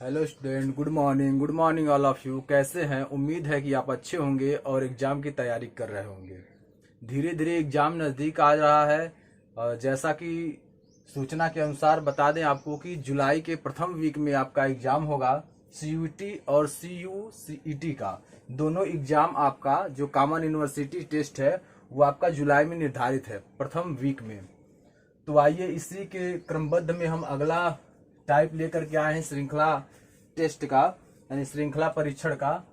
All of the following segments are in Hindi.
Hello student, good morning all of you. कैसे हैं? उम्मीद है कि आप अच्छे होंगे और एग्ज़ाम की तैयारी कर रहे होंगे। धीरे धीरे एग्ज़ाम नज़दीक आ रहा है। जैसा कि सूचना के अनुसार बता दें आपको कि जुलाई के प्रथम वीक में आपका एग्ज़ाम होगा। सीयूटी और सीयूसीईटी का दोनों एग्ज़ाम आपका जो कॉमन यूनिवर्सिटी टेस्ट है वो आपका जुलाई में निर्धारित है, प्रथम वीक में। तो आइए इसी के क्रमबद्ध में हम अगला टाइप लेकर के आए हैं श्रृंखला टेस्ट का, यानी श्रृंखला परीक्षण का।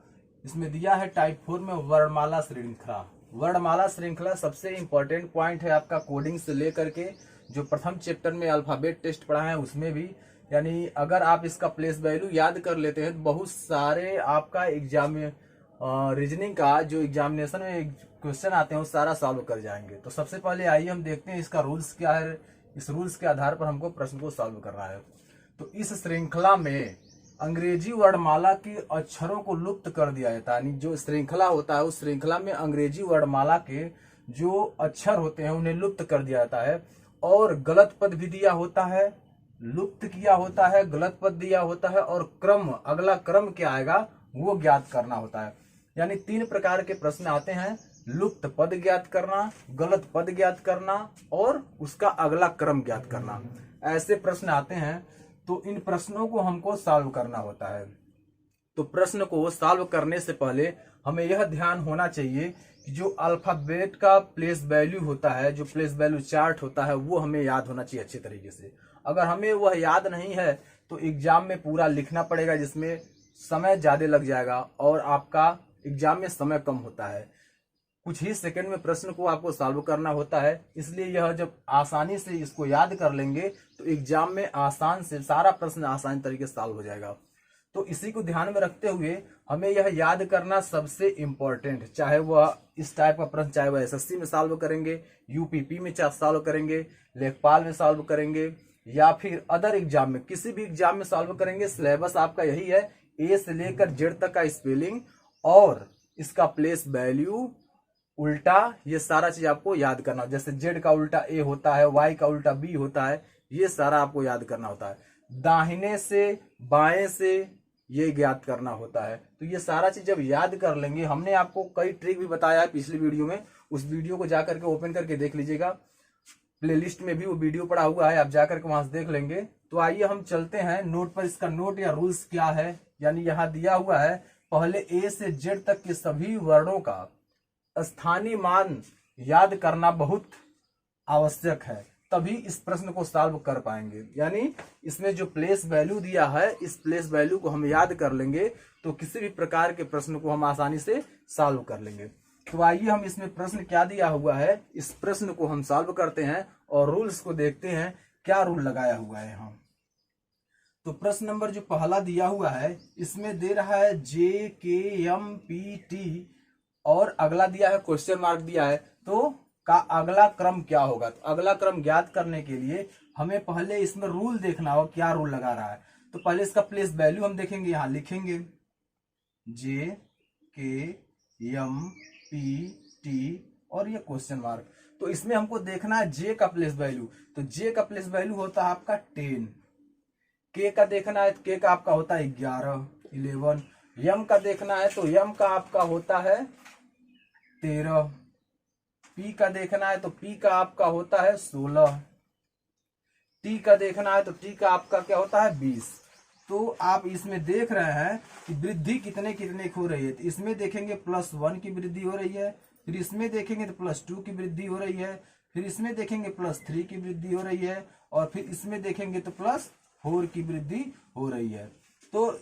इसमें दिया है टाइप 4 में वर्णमाला श्रृंखला। वर्णमाला श्रृंखला सबसे इंपॉर्टेंट पॉइंट है आपका, कोडिंग से लेकर के जो प्रथम चैप्टर में अल्फाबेट टेस्ट पढ़ा है उसमें भी। यानी अगर आप इसका प्लेस वैल्यू याद कर लेते हैं तो बहुत सारे आपका एग्जाम में रीजनिंग का जो एग्जामिनेशन में क्वेश्चन आते हैं वो सारा सॉल्व कर जाएंगे। तो सबसे पहले आइए हम देखते हैं इसका रूल्स क्या है। इस रूल्स के आधार पर हमको प्रश्न को सॉल्व करना है। तो इस श्रृंखला में अंग्रेजी वर्णमाला के अक्षरों को लुप्त कर दिया जाता है। यानी जो श्रृंखला होता है उस श्रृंखला में अंग्रेजी वर्णमाला के जो अक्षर होते हैं उन्हें लुप्त कर दिया जाता है, और गलत पद भी दिया होता है, लुप्त किया होता है, गलत पद दिया होता है, और क्रम, अगला क्रम क्या आएगा वो ज्ञात करना होता है। यानी 3 प्रकार के प्रश्न आते हैं: लुप्त पद ज्ञात करना, गलत पद ज्ञात करना, और उसका अगला क्रम ज्ञात करना। ऐसे प्रश्न आते हैं। तो इन प्रश्नों को हमको सॉल्व करना होता है। तो प्रश्न को सॉल्व करने से पहले हमें यह ध्यान होना चाहिए कि जो अल्फाबेट का प्लेस वैल्यू होता है, जो प्लेस वैल्यू चार्ट होता है, वो हमें याद होना चाहिए अच्छे तरीके से। अगर हमें वह याद नहीं है तो एग्जाम में पूरा लिखना पड़ेगा, जिसमें समय ज्यादा लग जाएगा और आपका एग्जाम में समय कम होता है। कुछ ही सेकंड में प्रश्न को आपको सॉल्व करना होता है, इसलिए यह जब आसानी से इसको याद कर लेंगे तो एग्जाम में आसान से सारा प्रश्न आसान तरीके से सॉल्व हो जाएगा। तो इसी को ध्यान में रखते हुए हमें यह याद करना सबसे इम्पोर्टेंट, चाहे वह इस टाइप का प्रश्न, चाहे वह एसएससी में सॉल्व करेंगे, यूपीपी में सॉल्व करेंगे, लेखपाल में सॉल्व करेंगे, या फिर अदर एग्जाम में, किसी भी एग्जाम में सॉल्व करेंगे। सिलेबस आपका यही है, ए से लेकर जेड तक का स्पेलिंग और इसका प्लेस वैल्यू, उल्टा, ये सारा चीज आपको याद करना। जैसे जेड का उल्टा ए होता है, वाई का उल्टा बी होता है, ये सारा आपको याद करना होता है। दाहिने से बाएं से ये ज्ञात करना होता है। तो ये सारा चीज जब याद कर लेंगे, हमने आपको कई ट्रिक भी बताया है पिछली वीडियो में, उस वीडियो को जाकर के ओपन करके देख लीजिएगा। प्लेलिस्ट में भी वो वीडियो पड़ा हुआ है, आप जाकर के वहां से देख लेंगे। तो आइए हम चलते हैं नोट पर। इसका नोट या रूल्स क्या है, यानी यहाँ दिया हुआ है पहले ए से जेड तक के सभी वर्णों का स्थानीय मान याद करना बहुत आवश्यक है, तभी इस प्रश्न को सॉल्व कर पाएंगे। यानी इसमें जो प्लेस वैल्यू दिया है, इस प्लेस वैल्यू को हम याद कर लेंगे तो किसी भी प्रकार के प्रश्न को हम आसानी से सॉल्व कर लेंगे। तो आइए हम इसमें प्रश्न क्या दिया हुआ है, इस प्रश्न को हम सॉल्व करते हैं और रूल्स को देखते हैं क्या रूल लगाया हुआ है यहाँ। तो प्रश्न नंबर जो पहला दिया हुआ है इसमें दे रहा है JKMPT और अगला दिया है क्वेश्चन मार्क दिया है। तो का अगला क्रम क्या होगा? तो अगला क्रम ज्ञात करने के लिए हमें पहले इसमें रूल देखना होगा, क्या रूल लगा रहा है। तो पहले इसका प्लेस वैल्यू हम देखेंगे, यहां लिखेंगे JKMPT और ये क्वेश्चन मार्क। तो इसमें हमको देखना है जे का प्लेस वैल्यू। तो जे का प्लेस वैल्यू होता है आपका 10, के का देखना है तो के का आपका होता है 11, यम का देखना है तो यम का आपका होता है 13, पी का देखना है तो पी का आपका होता है 16, टी का देखना है तो टी का आपका क्या होता है 20। तो आप इसमें देख रहे हैं कि वृद्धि कितने कितने की हो रही है। तो इसमें देखेंगे +1 की वृद्धि हो रही है, फिर इसमें देखेंगे तो +2 की वृद्धि हो रही है, फिर इसमें देखेंगे +3 की वृद्धि हो रही है, और फिर इसमें देखेंगे तो +4 की वृद्धि हो रही है। तो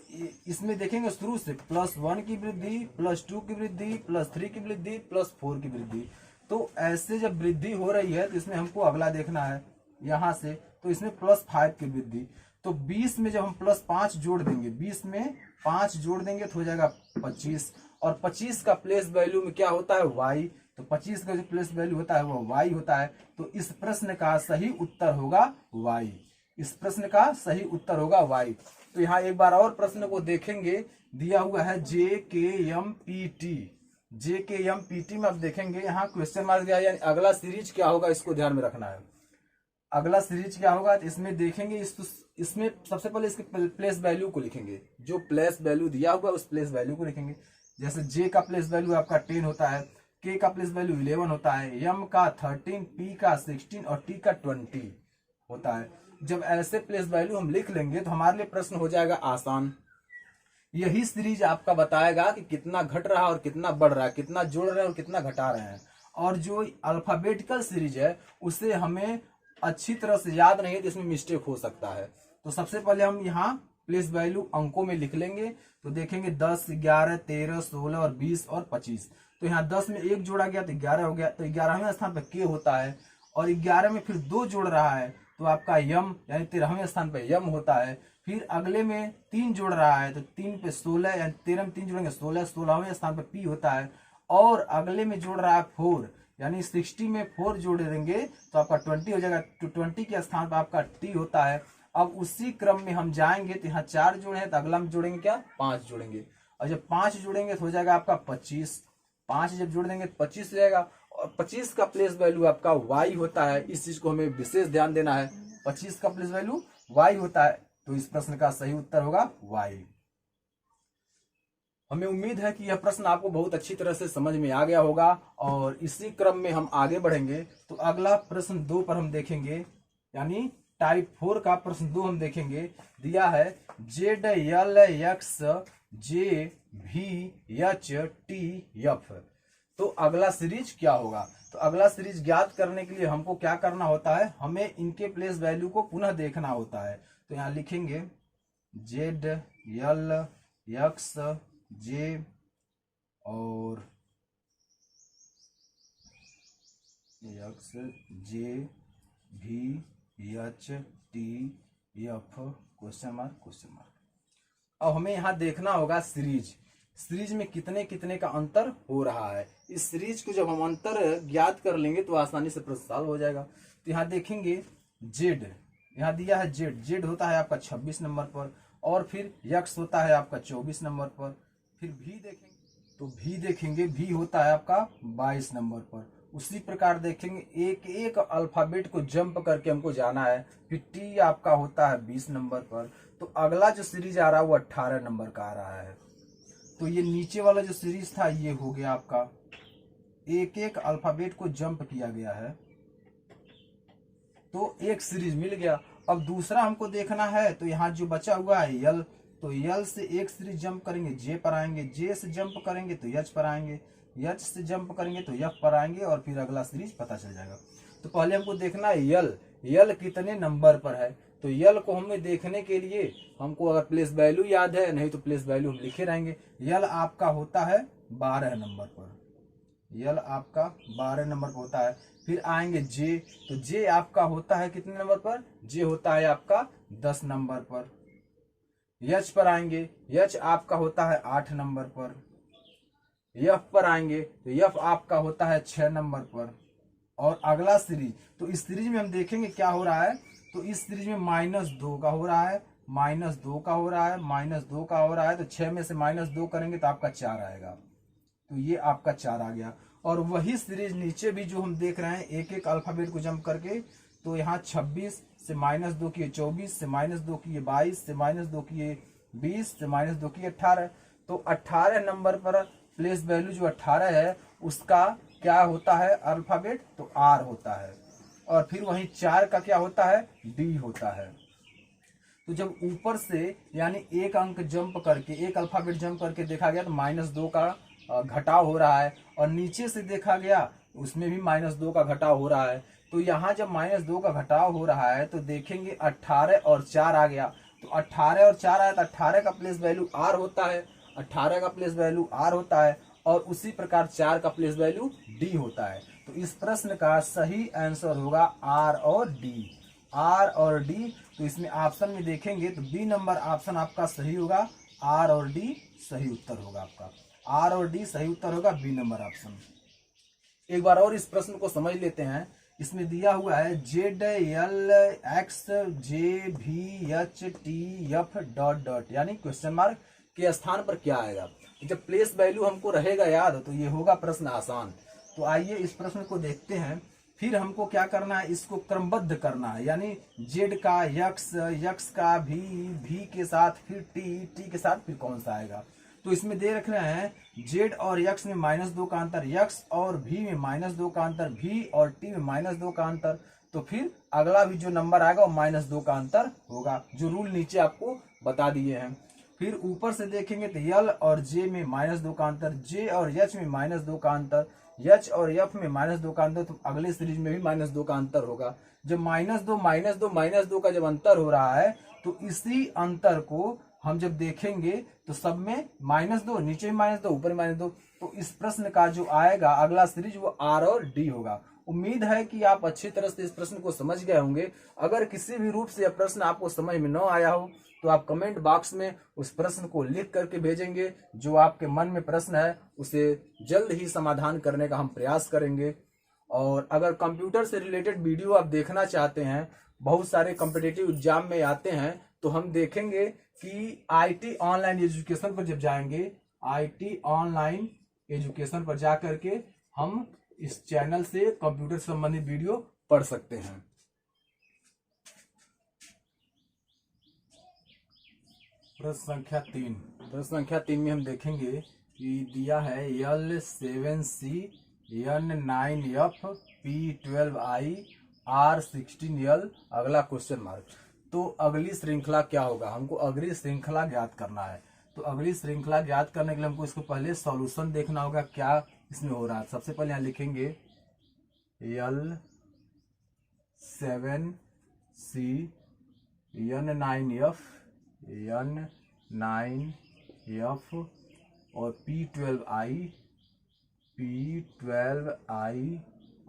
इसमें देखेंगे शुरू से +1 की वृद्धि, +2 की वृद्धि, +3 की वृद्धि, +4 की वृद्धि। तो ऐसे जब वृद्धि हो रही है तो इसमें हमको अगला देखना है यहां से। तो इसमें +5 की वृद्धि। तो 20 में जब हम +5 जोड़ देंगे, 20 में 5 जोड़ देंगे तो हो जाएगा 25, और 25 का प्लेस वैल्यू में क्या होता है y। तो 25 का जो प्लेस वैल्यू होता है वो y होता है। तो इस प्रश्न का सही उत्तर होगा y। इस प्रश्न का सही उत्तर होगा y। तो यहाँ एक बार और प्रश्न को देखेंगे, दिया हुआ है JKMPT में आप देखेंगे यहाँ क्वेश्चन मार्क दिया है, यानी अगला सीरीज क्या होगा इसको ध्यान में रखना है। अगला सीरीज क्या होगा, तो इसमें देखेंगे इसमें सबसे पहले इसके प्लेस वैल्यू को लिखेंगे, जो प्लेस वैल्यू दिया हुआ उस प्लेस वैल्यू को लिखेंगे। जैसे जे का प्लेस वैल्यू आपका 10 होता है, के का प्लेस वैल्यू 11 होता है, एम का 13, पी का 16 और टी का 20 होता है। जब ऐसे प्लेस वैल्यू हम लिख लेंगे तो हमारे लिए प्रश्न हो जाएगा आसान। यही सीरीज आपका बताएगा कि कितना घट रहा है और कितना बढ़ रहा है, कितना जोड़ रहे हैं और कितना घटा रहे हैं। और जो अल्फाबेटिकल सीरीज है उसे हमें अच्छी तरह से याद नहीं है, तो इसमें मिस्टेक हो सकता है। तो सबसे पहले हम यहाँ प्लेस वैल्यू अंकों में लिख लेंगे। तो देखेंगे 10, 11, 13, 16 और 20 और 25। तो यहाँ 10 में 1 जोड़ा गया तो 11 हो गया। तो 11वें स्थान पर के होता है, और 11 में फिर 2 जोड़ रहा है तो आपका यम, यानी 13वें स्थान पर यम होता है। फिर अगले में 3 जोड़ रहा है तो 3 पे 16, यानी 13 में 3 जोड़ेंगे 16, 16वें स्थान पर पी होता है। और अगले में जोड़ रहा है 4, यानी 60 में 4 जोड़ देंगे तो आपका 20 हो जाएगा। तो 20 के स्थान पर आपका टी होता है। अब उसी क्रम में हम जाएंगे तो यहाँ 4 जोड़े हैं तो अगला में जोड़ेंगे क्या, 5 जोड़ेंगे। और जब 5 जोड़ेंगे तो हो जाएगा आपका 25। 5 जब जोड़ देंगे तो 25 हो जाएगा। और 25 का प्लेस वैल्यू आपका y होता है। इस चीज को हमें विशेष ध्यान देना है। 25 का प्लेस वैल्यू y होता है, तो इस प्रश्न का सही उत्तर होगा y। हमें उम्मीद है कि यह प्रश्न आपको बहुत अच्छी तरह से समझ में आ गया होगा, और इसी क्रम में हम आगे बढ़ेंगे। तो अगला प्रश्न 2 पर हम देखेंगे, यानी टाइप 4 का प्रश्न 2 हम देखेंगे। दिया है जेड एल एक्स जे भी एच टी एफ। तो अगला सीरीज क्या होगा, तो अगला सीरीज ज्ञात करने के लिए हमको क्या करना होता है, हमें इनके प्लेस वैल्यू को पुनः देखना होता है। तो यहाँ लिखेंगे जेड एल एक्स जे और एक्स जे भी H T F question mark. अब हमें यहाँ देखना होगा सीरीज में कितने कितने का अंतर हो रहा है। इस सीरीज को जब हम अंतर ज्ञात कर लेंगे तो आसानी से प्रश्न सॉल्व हो जाएगा। तो यहाँ देखेंगे जेड, यहाँ दिया है जेड होता है आपका 26 नंबर पर, और फिर यक्स होता है आपका 24 नंबर पर। फिर भी देखेंगे तो भी होता है आपका 22 नंबर पर। उसी प्रकार देखेंगे एक एक अल्फाबेट को जंप करके हमको जाना है। फिर टी आपका होता है 20 नंबर पर। तो अगला जो सीरीज आ रहा है वो 18 नंबर का आ रहा है। तो ये नीचे वाला जो सीरीज था ये हो गया आपका, एक एक अल्फाबेट को जंप किया गया है तो एक सीरीज मिल गया। अब दूसरा हमको देखना है, तो यहाँ जो बचा हुआ है यल, तो यल से एक सीरीज जंप करेंगे जे पर आएंगे, जे से जंप करेंगे तो एच पर आएंगे, एच से जंप करेंगे तो एफ पर आएंगे, और फिर अगला सीरीज पता चल जाएगा। तो पहले हमको देखना है यल कितने नंबर पर है। तो यल को हमें देखने के लिए हमको अगर प्लेस वैल्यू याद है, नहीं तो प्लेस वैल्यू हम लिखे रहेंगे। यल आपका होता है 12 नंबर पर, यल आपका 12 नंबर पर होता है। फिर आएंगे जे, तो जे आपका होता है कितने नंबर पर, जे होता है आपका 10 नंबर पर। यच पर आएंगे, यच आपका होता है 8 नंबर पर। यफ पर आएंगे तो यफ आपका होता है 6 नंबर पर। और अगला सीरीज, तो इस सीरीज में हम देखेंगे क्या हो रहा है। तो इस सीरीज में -2 का हो रहा है, -2 का हो रहा है, -2 का हो रहा है। तो 6 में से -2 करेंगे तो आपका 4 आएगा। तो ये आपका 4 आ गया। और वही सीरीज नीचे भी जो हम देख रहे हैं एक एक अल्फाबेट को जंप करके, तो यहाँ 26 से -2 किए 24, से -2 किए 22, से -2 किए 20, से -2 किए 18। तो 18 नंबर पर प्लेस वैल्यू जो 18 है उसका क्या होता है अल्फाबेट, तो आर होता है। और फिर वहीं 4 का क्या होता है, डी होता है। तो जब ऊपर से यानी एक अंक जंप करके, एक अल्फाबेट जंप करके देखा गया तो -2 का घटाव हो रहा है, और नीचे से देखा गया उसमें भी -2 का घटाव हो रहा है। तो यहाँ जब -2 का घटाव हो रहा है तो देखेंगे 18 और 4 आ गया। तो 18 और 4 आया तो 18 का प्लेस वैल्यू आर होता है, 18 का प्लेस वैल्यू आर होता है, और उसी प्रकार 4 का प्लेस वैल्यू डी होता है। तो इस प्रश्न का सही आंसर होगा आर और डी, आर और डी। तो इसमें ऑप्शन में देखेंगे तो बी नंबर ऑप्शन आपका सही होगा, आर और डी सही उत्तर होगा आपका, आर और डी सही उत्तर होगा, बी नंबर ऑप्शन। एक बार और इस प्रश्न को समझ लेते हैं। इसमें दिया हुआ है जेड एल एक्स जे भी एच टी एफ डॉट यानी क्वेश्चन मार्क के स्थान पर क्या आएगा। जब प्लेस वैल्यू हमको रहेगा याद तो ये होगा प्रश्न आसान। तो आइए इस प्रश्न को देखते हैं। फिर हमको क्या करना है, इसको क्रमबद्ध करना है, यानी जेड का यक्स, यक्स का भी के साथ, फिर टी के साथ फिर कौन सा आएगा। तो इसमें दे रख रहे हैं जेड और यक्स में -2 का अंतर, यक्स और भी में -2 का अंतर, भी और टी में -2 का अंतर। तो फिर अगला भी जो नंबर आएगा वो -2 का अंतर होगा, जो रूल नीचे आपको बता दिए हैं। फिर ऊपर से देखेंगे तो यल और जे में -2 का अंतर, जे और एच में -2 का अंतर, एच और एफ में -2 का अंतर, तो अगले सीरीज में भी -2 का अंतर होगा। जब -2 का जब अंतर हो रहा है तो इसी अंतर को हम जब देखेंगे तो सब में -2, नीचे में -2, ऊपर में -2, तो इस प्रश्न का जो आएगा अगला सीरीज वो आर और डी होगा। उम्मीद है कि आप अच्छी तरह से इस प्रश्न को समझ गए होंगे। अगर किसी भी रूप से यह प्रश्न आपको समझ में न आया हो तो आप कमेंट बॉक्स में उस प्रश्न को लिख करके भेजेंगे। जो आपके मन में प्रश्न है उसे जल्द ही समाधान करने का हम प्रयास करेंगे। और अगर कंप्यूटर से रिलेटेड वीडियो आप देखना चाहते हैं, बहुत सारे कॉम्पिटिटिव एग्जाम में आते हैं, तो हम देखेंगे कि आईटी ऑनलाइन एजुकेशन पर जब जाएंगे, आईटी ऑनलाइन एजुकेशन पर जा करके हम इस चैनल से कंप्यूटर संबंधित वीडियो पढ़ सकते हैं। प्रश्न संख्या 3, प्रश्न संख्या 3 में हम देखेंगे कि दिया है L7C N9F P12I R16L, अगला क्वेश्चन मार्क। तो अगली श्रृंखला क्या होगा, हमको अगली श्रृंखला ज्ञात करना है। तो अगली श्रृंखला ज्ञात करने के लिए हमको इसको पहले सॉल्यूशन देखना होगा क्या इसमें हो रहा है। सबसे पहले यहाँ लिखेंगे L7C N9F और P12I,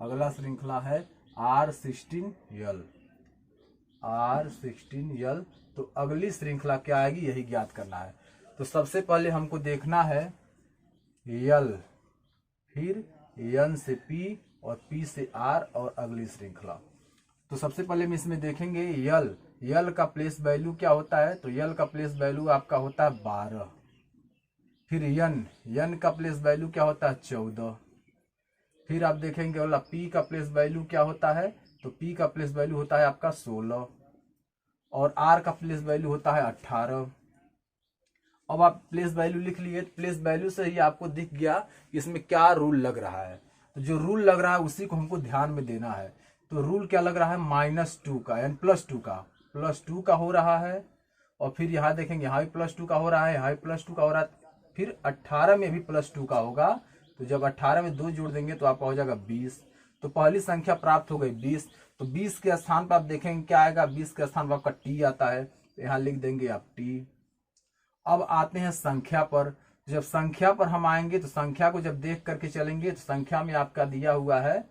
अगला श्रृंखला है R16L। तो अगली श्रृंखला क्या आएगी यही ज्ञात करना है। तो सबसे पहले हमको देखना है L, फिर N से P और P से R और अगली श्रृंखला। तो सबसे पहले हम इसमें देखेंगे यल का प्लेस वैल्यू क्या होता है। तो यल का प्लेस वैल्यू आपका होता है 12। फिर यन का प्लेस वैल्यू क्या होता है 14। फिर आप देखेंगे वाला पी का प्लेस वैल्यू क्या होता है। तो पी का प्लेस वैल्यू होता है आपका 16 और आर का प्लेस वैल्यू होता है 18। अब आप प्लेस वैल्यू लिख लिए, प्लेस वैल्यू से ही आपको दिख गया कि इसमें क्या रूल लग रहा है। तो जो रूल लग रहा है उसी को हमको ध्यान में देना है। तो रूल क्या लग रहा है, -2 का यानी +2 का हो रहा है। और फिर यहाँ देखेंगे यहाँ भी +2 का हो रहा है, यहाँ भी +2 का हो रहा है। फिर 18 में भी +2 का होगा। तो जब 18 में 2 जोड़ देंगे तो आपका हो जाएगा 20। तो पहली संख्या प्राप्त हो गई 20। तो 20 के स्थान पर आप देखेंगे क्या आएगा, 20 के स्थान पर आपका टी आता है। तो यहाँ लिख देंगे आप टी। अब आते हैं संख्या पर। जब संख्या पर हम आएंगे तो संख्या को जब देख करके चलेंगे तो संख्या में आपका दिया हुआ है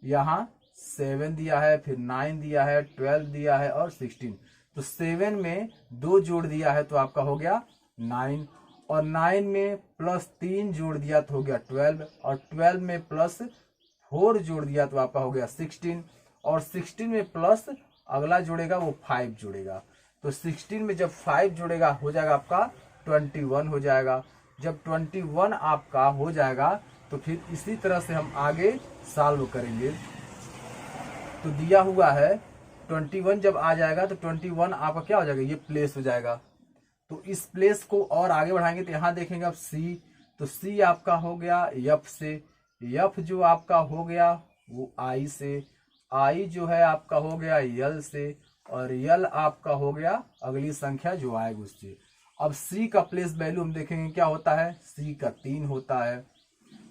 यहाँ 7 दिया है, फिर 9 दिया है, 12 दिया है और 16। तो 7 में 2 जोड़ दिया है तो आपका हो गया 9, और 9 में +3 जोड़ दिया तो हो गया 12, और 12 में +4 जोड़ दिया तो आपका हो गया 16, और 16 में प्लस अगला जोड़ेगा वो 5 जोड़ेगा। तो 16 में जब 5 जोड़ेगा हो जाएगा आपका 21 हो जाएगा। जब 21 आपका हो जाएगा तो फिर इसी तरह से हम आगे सॉल्व करेंगे। तो दिया हुआ है 21 जब आ जाएगा तो 21 आपका क्या हो जाएगा, ये प्लेस हो जाएगा। तो इस प्लेस को और आगे बढ़ाएंगे तो यहाँ देखेंगे आप सी। तो सी आपका हो गया एफ से, एफ जो आपका हो गया वो आई से, आई जो है आपका हो गया यल से, और यल आपका हो गया अगली संख्या जो आएगी उससे। अब सी का प्लेस वैल्यू हम देखेंगे क्या होता है, सी का 3 होता है।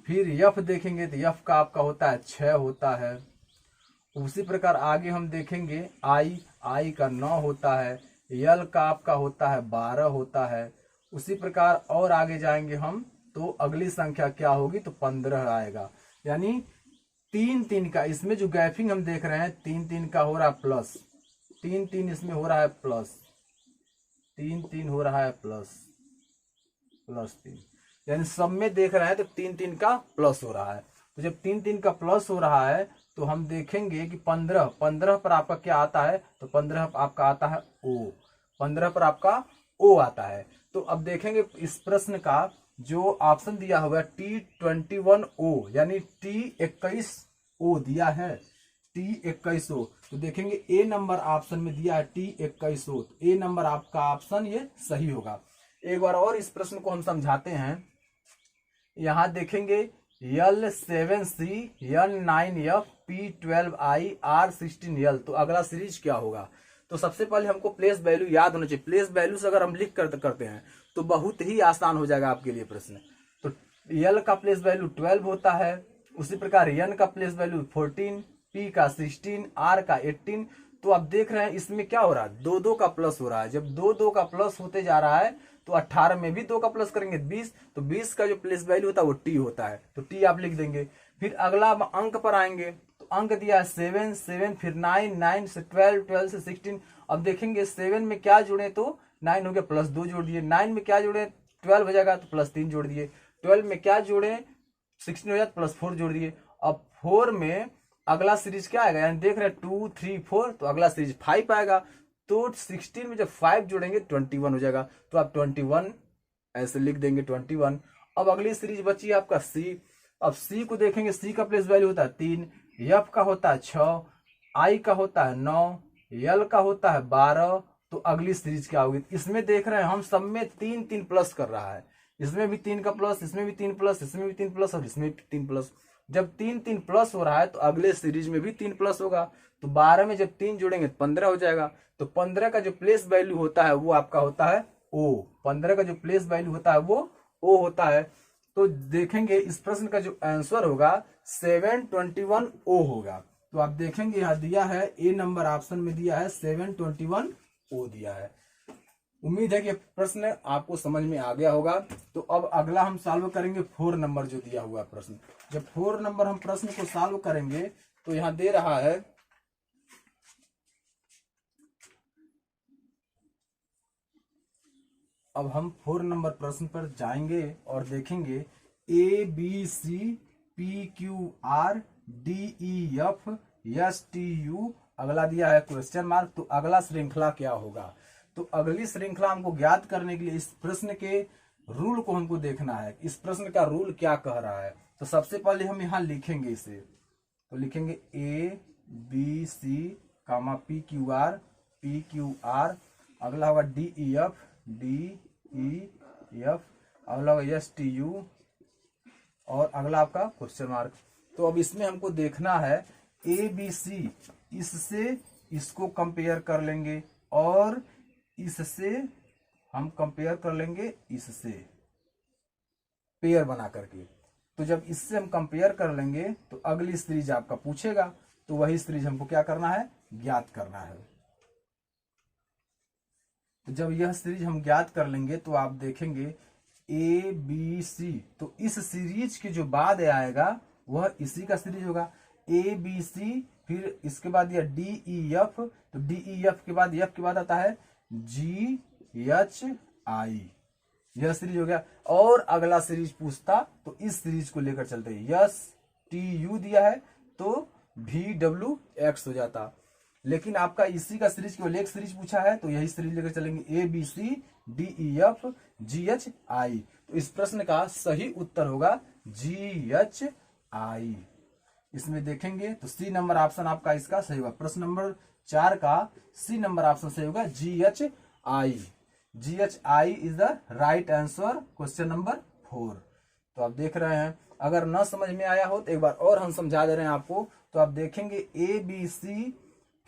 फिर यफ देखेंगे तो यफ का आपका होता है 6 होता है। उसी प्रकार आगे हम देखेंगे आई का 9 होता है, यल का आपका होता है 12 होता है। उसी प्रकार और आगे जाएंगे हम तो अगली संख्या क्या होगी, तो 15 आएगा। यानी 3 का इसमें जो गैपिंग हम देख रहे हैं 3 का हो रहा है प्लस, 3 इसमें हो रहा है प्लस, 3 हो रहा है प्लस 3, यानी सब में देख रहे हैं तो 3 का प्लस हो रहा है। तो जब 3 का प्लस हो रहा है तो हम देखेंगे कि 15 पर आपका क्या आता है, तो 15 आपका आता है ओ, 15 पर आपका ओ आता है। तो अब देखेंगे इस प्रश्न का जो ऑप्शन दिया हुआ T21O यानी T21O दिया है, T2100। तो देखेंगे ए नंबर ऑप्शन में दिया है T2100, तो ए नंबर आपका ऑप्शन ये सही होगा। एक बार और इस प्रश्न को हम समझाते हैं। यहां देखेंगे L7C N9F P12I R16L, तो अगला सीरीज क्या होगा। तो सबसे पहले हमको प्लेस वैल्यू याद होना चाहिए। प्लेस वैल्यू से अगर हम लिख करते हैं तो बहुत ही आसान हो जाएगा आपके लिए प्रश्न। तो L का प्लेस वैल्यू 12 होता है, उसी प्रकार N का प्लेस वैल्यू 14, P का 16, R का 18। तो आप देख रहे हैं इसमें क्या हो रहा है, 2 का प्लस हो रहा है। जब 2 का प्लस होते जा रहा है तो 18 में भी 2 का प्लस करेंगे 20, तो 20 का जो प्लेस वैल्यू होता है वो T होता है, तो T आप लिख देंगे। फिर अगला अंक पर आएंगे, तो अंक दिया है 7, 7 फिर 9, 9 से 12, 12 से 16। अब देखेंगे 7 में क्या जुड़े तो 9 हो गया, प्लस 2 जोड़ दिए। 9 में क्या जुड़े 12 हो जाएगा, तो प्लस 3 जोड़ दिए। 12 में क्या जोड़े 16 हो जाता, प्लस 4 जोड़ दिए। अब 4 में अगला सीरीज क्या आएगा, यानी देख रहे हैं 2, 3, 4, तो अगला सीरीज 5 आएगा। तो 16 में जब 5 जोड़ेंगे 21 हो जाएगा, तो आप 21 ऐसे लिख देंगे 21। अब अगली सीरीज बची है आपका सी। अब सी को देखेंगे, सी का प्लेस वैल्यू होता है 3, एफ का होता है 6, आई का होता है 9, एल का होता है 12। तो अगली सीरीज क्या होगी, इसमें देख रहे हैं हम सब में 3 3 प्लस कर रहा है। इसमें भी 3 का प्लस, इसमें भी 3 प्लस, इसमें भी 3 प्लस और इसमें भी 3 प्लस। जब 3 3 प्लस हो रहा है तो अगले सीरीज में भी 3 प्लस होगा। तो 12 में जब 3 जोड़ेंगे तो 15 हो जाएगा। तो 15 का जो प्लेस वैल्यू होता है वो आपका होता है O। 15 का जो प्लेस वैल्यू होता है वो O होता है। तो देखेंगे इस प्रश्न का जो आंसर होगा 721 O होगा। तो आप देखेंगे यहाँ दिया है ए नंबर ऑप्शन में दिया है 721 O दिया है। उम्मीद है कि प्रश्न आपको समझ में आ गया होगा। तो अब अगला हम सॉल्व करेंगे 4 नंबर जो दिया हुआ प्रश्न। जब 4 नंबर हम प्रश्न को सॉल्व करेंगे तो यहाँ दे रहा है अब हम 4 नंबर प्रश्न पर जाएंगे और देखेंगे A B C P Q R D E F S T U, अगला दिया है क्वेश्चन मार्क। तो अगला श्रृंखला क्या होगा। तो अगली श्रृंखला हमको ज्ञात करने के लिए इस प्रश्न के रूल को हमको देखना है, इस प्रश्न का रूल क्या कह रहा है। तो सबसे पहले हम यहाँ लिखेंगे इसे, तो लिखेंगे A B C comma P Q R, अगला होगा डी ई एफ, अगला होगा एस टी यू और अगला आपका क्वेश्चन मार्क। तो अब इसमें हमको देखना है ए बी सी, इससे इसको कंपेयर कर लेंगे और इससे हम कंपेयर कर लेंगे इससे, पेयर बना करके। तो जब इससे हम कंपेयर कर लेंगे तो अगली सीरीज आपका पूछेगा, तो वही सीरीज हमको क्या करना है, ज्ञात करना है। तो जब यह सीरीज हम ज्ञात कर लेंगे तो आप देखेंगे ए बी सी, तो इस सीरीज के जो बाद आएगा वह इसी का सीरीज होगा। ए बी सी, फिर इसके बाद यह डी ई एफ, तो डी ई एफ के बाद एफ के बाद आता है जी एच आई, यह सीरीज हो गया। और अगला सीरीज पूछता तो इस सीरीज को लेकर चलते, यस टी यू दिया है तो वी डब्ल्यू एक्स हो जाता। लेकिन आपका इसी का सीरीज केवल एक सीरीज पूछा है, तो यही सीरीज लेकर चलेंगे A B C D E F G H I. तो इस प्रश्न का सही उत्तर होगा जी एच आई। इसमें देखेंगे तो सी नंबर ऑप्शन आपका इसका सही होगा। प्रश्न नंबर 4 का सी नंबर ऑप्शन सही होगा जी H I. Ji H I is the right answer, question number 4। तो आप देख रहे हैं, अगर न समझ में आया हो तो एक बार और हम समझा दे रहे हैं आपको। तो आप देखेंगे ए बी सी,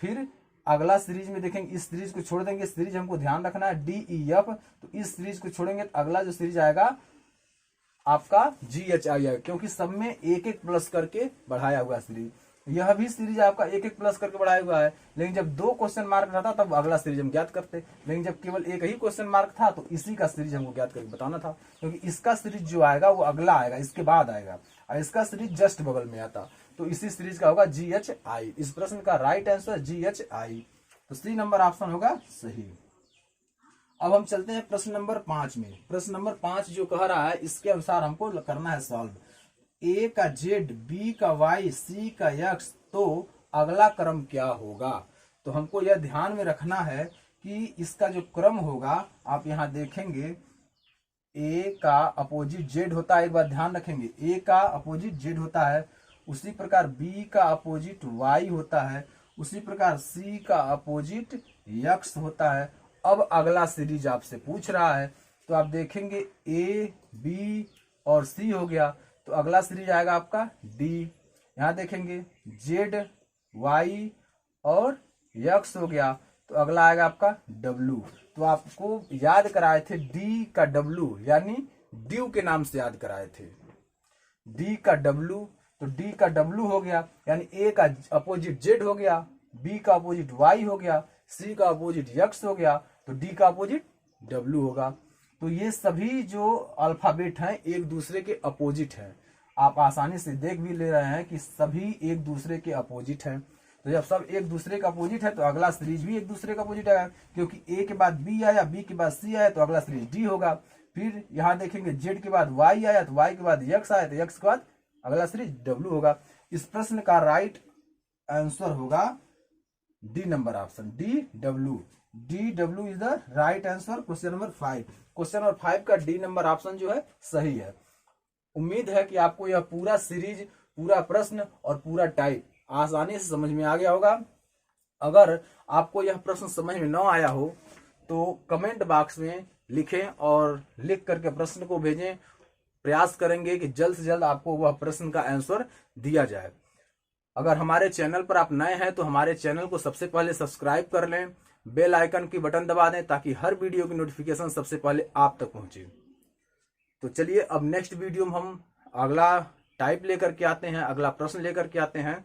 फिर अगला सीरीज में देखेंगे इस सीरीज को छोड़ देंगे, सीरीज हमको ध्यान रखना है डी ई एफ, तो इस सीरीज को छोड़ेंगे तो अगला जो सीरीज आएगा आपका जी एच आई आएगा, क्योंकि सब में एक एक प्लस करके बढ़ाया हुआ सीरीज। यह भी सीरीज आपका एक एक प्लस करके बढ़ाया हुआ है। लेकिन जब 2 क्वेश्चन मार्क रहता तब अगला सीरीज हम ज्ञात करते, लेकिन जब केवल एक ही क्वेश्चन मार्क था तो इसी का सीरीज हमको ज्ञात करके बताना था, क्योंकि इसका सीरीज जो आएगा वो अगला आएगा, इसके बाद आएगा, और इसका सीरीज जस्ट बगल में आता। तो इसी सीरीज का होगा जी एच आई। इस प्रश्न का right answer ji H I. तो सी नंबर ऑप्शन होगा सही। अब हम चलते हैं प्रश्न नंबर 5 में। प्रश्न नंबर 5 जो कह रहा है इसके अनुसार हमको करना है सॉल्व। ए का जेड, बी का वाई, सी का एक्स, तो अगला क्रम क्या होगा। तो हमको यह ध्यान में रखना है कि इसका जो क्रम होगा, आप यहाँ देखेंगे ए का अपोजिट जेड होता है, एक बार ध्यान रखेंगे ए का अपोजिट जेड होता है, उसी प्रकार बी का अपोजिट वाई होता है, उसी प्रकार सी का अपोजिट यक्स होता है। अब अगला सीरीज आपसे पूछ रहा है, तो आप देखेंगे ए बी और सी हो गया, तो अगला सीरीज आएगा आपका डी। यहाँ देखेंगे जेड वाई और यक्स हो गया, तो अगला आएगा आपका डब्लू। तो आपको याद कराए थे डी का डब्लू, यानी ड्यू के नाम से याद कराए थे, डी का डब्लू। तो डी का डब्लू हो गया, यानी ए का अपोजिट जेड हो गया, बी का अपोजिट वाई हो गया, सी का अपोजिट यक्स हो गया, तो डी का अपोजिट डब्लू होगा। तो ये सभी जो अल्फाबेट हैं एक दूसरे के अपोजिट हैं। आप आसानी से देख भी ले रहे हैं कि सभी एक दूसरे के अपोजिट हैं। तो जब सब एक दूसरे का अपोजिट है तो अगला सीरीज भी एक दूसरे का अपोजिट आएगा, क्योंकि ए के बाद बी आया, बी के बाद सी आया, तो अगला सीरीज डी होगा। फिर यहाँ देखेंगे जेड के बाद वाई आया, तो वाई के बाद यक्स आया, तो यक्स के बाद अगला सीरीज डब्लू होगा। इस प्रश्न का राइट आंसर होगा D number option, D W. D W is the right answer question number 5। Question number 5 का डी नंबर ऑप्शन जो है सही है। उम्मीद है कि आपको यह पूरा सीरीज, पूरा प्रश्न और पूरा टाइप आसानी से समझ में आ गया होगा। अगर आपको यह प्रश्न समझ में न आया हो तो कमेंट बॉक्स में लिखें और लिख करके प्रश्न को भेजें। प्रयास करेंगे कि जल्द से जल्द आपको वह प्रश्न का आंसर दिया जाए। अगर हमारे चैनल पर आप नए हैं तो हमारे चैनल को सबसे पहले सब्सक्राइब कर लें, बेल आइकन की बटन दबा दें ताकि हर वीडियो की नोटिफिकेशन सबसे पहले आप तक पहुंचे। तो चलिए अब नेक्स्ट वीडियो में हम अगला टाइप लेकर के आते हैं, अगला प्रश्न लेकर के आते हैं।